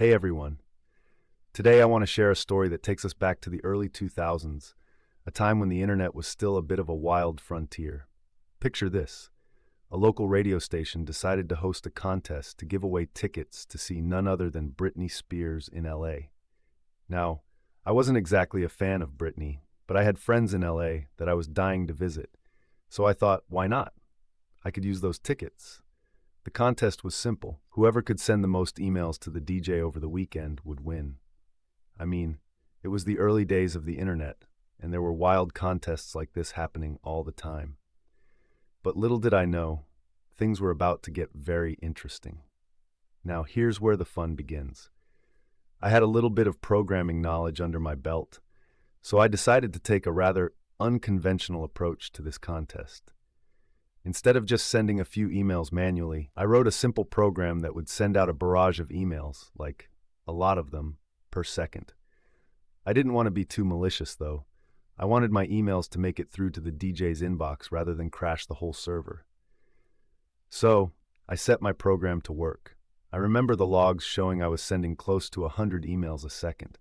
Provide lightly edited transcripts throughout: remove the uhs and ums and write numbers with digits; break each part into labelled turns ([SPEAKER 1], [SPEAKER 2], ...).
[SPEAKER 1] Hey everyone. Today I want to share a story that takes us back to the early 2000s, a time when the internet was still a bit of a wild frontier. Picture this. A local radio station decided to host a contest to give away tickets to see none other than Britney Spears in LA. Now, I wasn't exactly a fan of Britney, but I had friends in LA that I was dying to visit. So I thought, why not? I could use those tickets. The contest was simple. Whoever could send the most emails to the DJ over the weekend would win. I mean, it was the early days of the internet, and there were wild contests like this happening all the time. But little did I know, things were about to get very interesting. Now, here's where the fun begins. I had a little bit of programming knowledge under my belt, so I decided to take a rather unconventional approach to this contest. Instead of just sending a few emails manually, I wrote a simple program that would send out a barrage of emails, like a lot of them, per second. I didn't want to be too malicious, though. I wanted my emails to make it through to the DJ's inbox rather than crash the whole server. So, I set my program to work. I remember the logs showing I was sending close to 100 emails a second.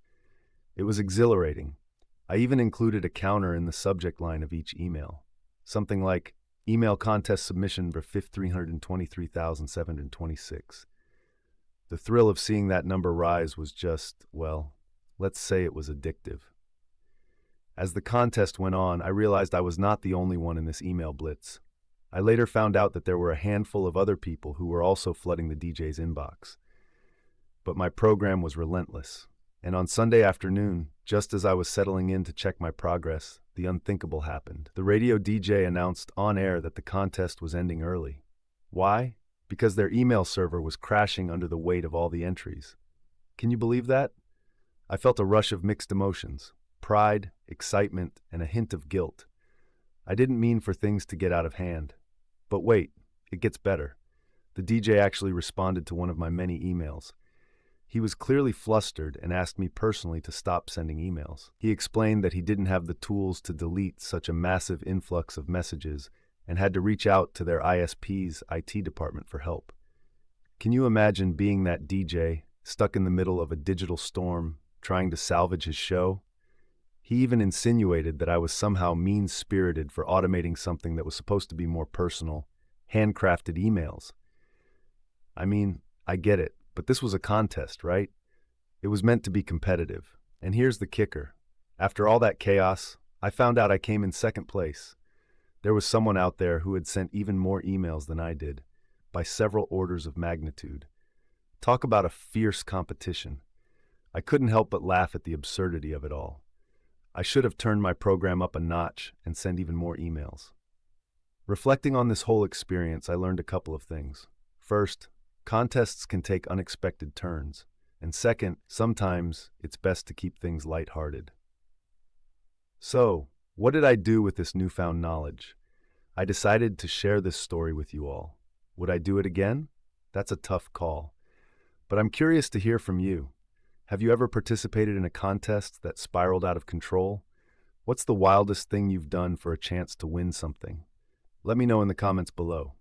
[SPEAKER 1] It was exhilarating. I even included a counter in the subject line of each email. Something like, email contest submission for 323,726. The thrill of seeing that number rise was just, well, let's say it was addictive. As the contest went on, I realized I was not the only one in this email blitz. I later found out that there were a handful of other people who were also flooding the DJ's inbox. But my program was relentless. And on Sunday afternoon, just as I was settling in to check my progress, the unthinkable happened. The radio DJ announced on air that the contest was ending early. Why? Because their email server was crashing under the weight of all the entries. Can you believe that? I felt a rush of mixed emotions, pride, excitement, and a hint of guilt. I didn't mean for things to get out of hand. But wait, it gets better. The DJ actually responded to one of my many emails. He was clearly flustered and asked me personally to stop sending emails. He explained that he didn't have the tools to delete such a massive influx of messages and had to reach out to their ISP's IT department for help. Can you imagine being that DJ, stuck in the middle of a digital storm, trying to salvage his show? He even insinuated that I was somehow mean-spirited for automating something that was supposed to be more personal, handcrafted emails. I mean, I get it. But this was a contest, right? It was meant to be competitive. And here's the kicker. After all that chaos, I found out I came in second place. There was someone out there who had sent even more emails than I did, by several orders of magnitude. Talk about a fierce competition. I couldn't help but laugh at the absurdity of it all. I should have turned my program up a notch and sent even more emails. Reflecting on this whole experience, I learned a couple of things. First, contests can take unexpected turns. And second, sometimes it's best to keep things lighthearted. So, what did I do with this newfound knowledge? I decided to share this story with you all. Would I do it again? That's a tough call. But I'm curious to hear from you. Have you ever participated in a contest that spiraled out of control? What's the wildest thing you've done for a chance to win something? Let me know in the comments below.